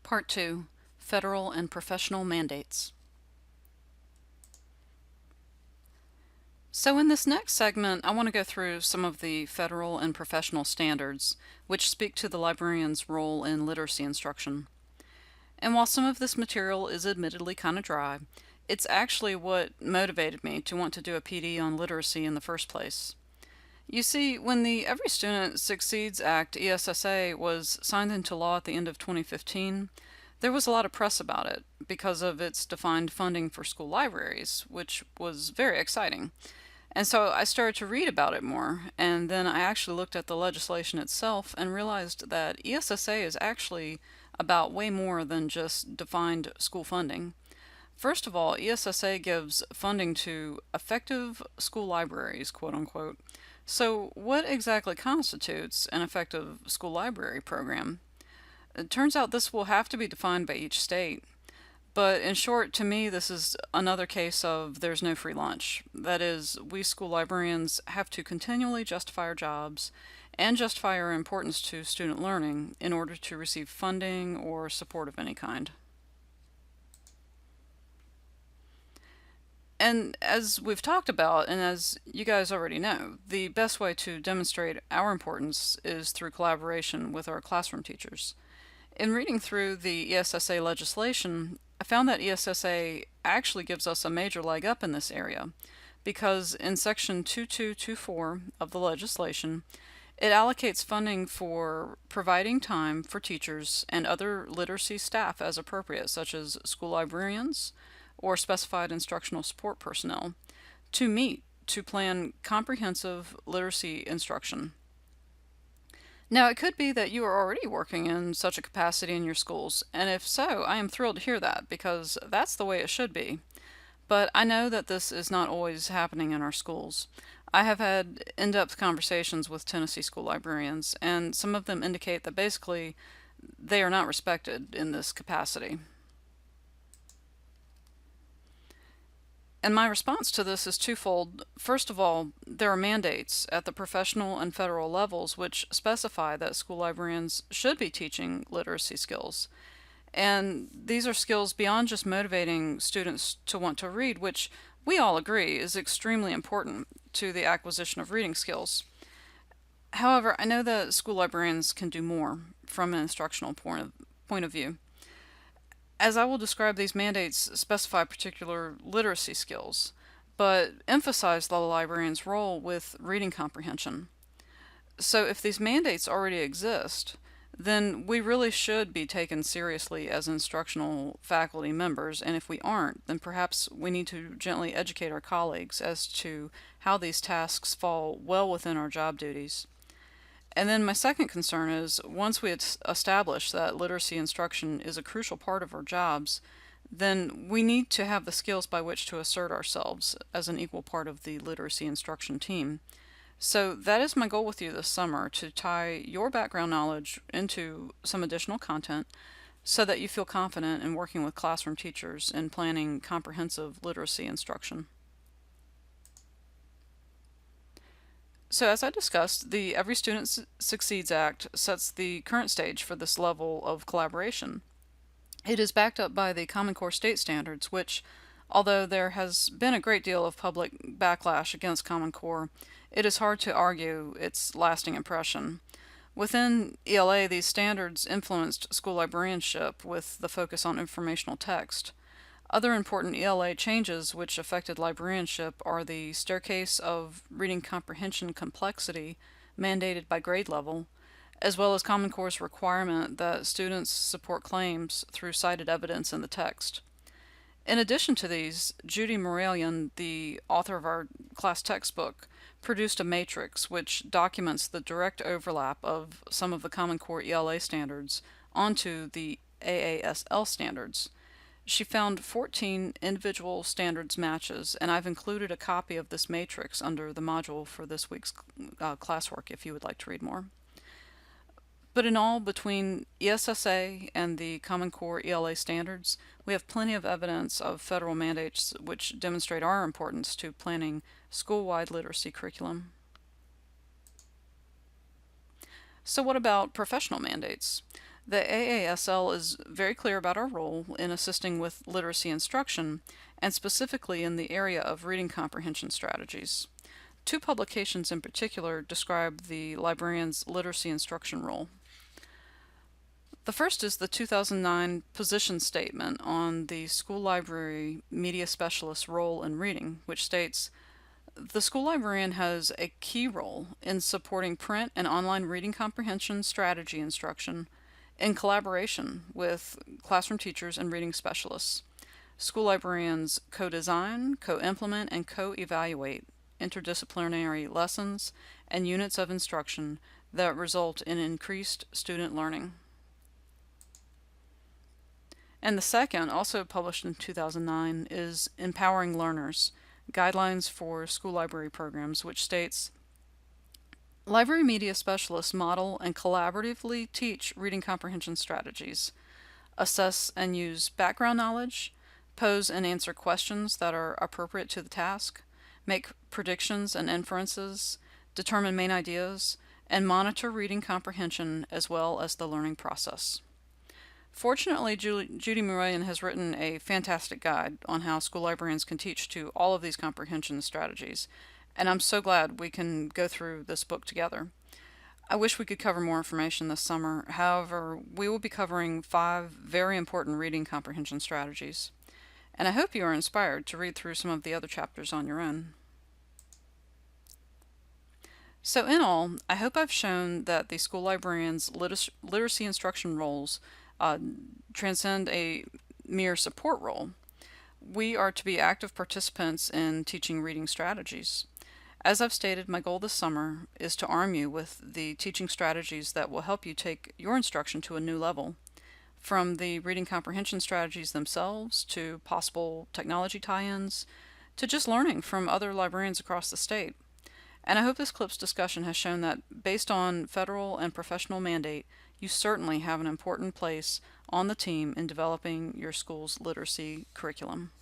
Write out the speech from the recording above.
Part 2, Federal and Professional Mandates. So in this next segment, I want to go through some of the federal and professional standards, which speak to the librarian's role in literacy instruction. And while some of this material is admittedly kind of dry, it's actually what motivated me to want to do a PD on literacy in the first place. You see, when the Every Student Succeeds Act, ESSA, was signed into law at the end of 2015, there was a lot of press about it because of its defined funding for school libraries, which was very exciting. And so I started to read about it more, and then I actually looked at the legislation itself and realized that ESSA is actually about way more than just defined school funding. First of all, ESSA gives funding to effective school libraries, quote unquote. So, what exactly constitutes an effective school library program? It turns out this will have to be defined by each state. But in short, to me, this is another case of there's no free lunch. That is, we school librarians have to continually justify our jobs and justify our importance to student learning in order to receive funding or support of any kind. And as we've talked about, and as you guys already know, the best way to demonstrate our importance is through collaboration with our classroom teachers. In reading through the ESSA legislation, I found that ESSA actually gives us a major leg up in this area, because in Section 2224 of the legislation, it allocates funding for providing time for teachers and other literacy staff as appropriate, such as school librarians or specified instructional support personnel, to meet to plan comprehensive literacy instruction. Now, it could be that you are already working in such a capacity in your schools, and if so, I am thrilled to hear that because that's the way it should be. But I know that this is not always happening in our schools. I have had in depth conversations with Tennessee school librarians, and some of them indicate that basically they are not respected in this capacity. And my response to this is twofold. First of all, there are mandates at the professional and federal levels which specify that school librarians should be teaching literacy skills. And these are skills beyond just motivating students to want to read, which we all agree is extremely important to the acquisition of reading skills. However, I know that school librarians can do more from an instructional point of view. As I will describe, these mandates specify particular literacy skills, but emphasize the librarian's role with reading comprehension. So if these mandates already exist, then we really should be taken seriously as instructional faculty members, and if we aren't, then perhaps we need to gently educate our colleagues as to how these tasks fall well within our job duties. And then my second concern is once we establish that literacy instruction is a crucial part of our jobs, then we need to have the skills by which to assert ourselves as an equal part of the literacy instruction team. So that is my goal with you this summer, to tie your background knowledge into some additional content so that you feel confident in working with classroom teachers in planning comprehensive literacy instruction. So as I discussed, the Every Student Succeeds Act sets the current stage for this level of collaboration. It is backed up by the Common Core state standards, which, although there has been a great deal of public backlash against Common Core, it is hard to argue its lasting impression. Within ELA, these standards influenced school librarianship with the focus on informational text. Other important ELA changes which affected librarianship are the staircase of reading comprehension complexity mandated by grade level, as well as Common Core's requirement that students support claims through cited evidence in the text. In addition to these, Judy Morelian, the author of our class textbook, produced a matrix which documents the direct overlap of some of the Common Core ELA standards onto the AASL standards. She found 14 individual standards matches, and I've included a copy of this matrix under the module for this week's classwork if you would like to read more. But in all, between ESSA and the Common Core ELA standards, we have plenty of evidence of federal mandates which demonstrate our importance to planning school-wide literacy curriculum. So what about professional mandates? The AASL is very clear about our role in assisting with literacy instruction, and specifically in the area of reading comprehension strategies. Two publications in particular describe the librarian's literacy instruction role. The first is the 2009 position statement on the school library media specialist role in reading, which states, the school librarian has a key role in supporting print and online reading comprehension strategy instruction in collaboration with classroom teachers and reading specialists. School librarians co-design, co-implement, and co-evaluate interdisciplinary lessons and units of instruction that result in increased student learning. And the second, also published in 2009, is Empowering Learners, Guidelines for School Library Programs, which states, library media specialists model and collaboratively teach reading comprehension strategies, assess and use background knowledge, pose and answer questions that are appropriate to the task, make predictions and inferences, determine main ideas, and monitor reading comprehension as well as the learning process. Fortunately, Judy Moran has written a fantastic guide on how school librarians can teach to all of these comprehension strategies, and I'm so glad we can go through this book together. I wish we could cover more information this summer. However, we will be covering 5 very important reading comprehension strategies, and I hope you are inspired to read through some of the other chapters on your own. So in all, I hope I've shown that the school librarian's literacy instruction roles transcend a mere support role. We are to be active participants in teaching reading strategies. As I've stated, my goal this summer is to arm you with the teaching strategies that will help you take your instruction to a new level. From the reading comprehension strategies themselves, to possible technology tie-ins, to just learning from other librarians across the state. And I hope this clip's discussion has shown that, based on federal and professional mandate, you certainly have an important place on the team in developing your school's literacy curriculum.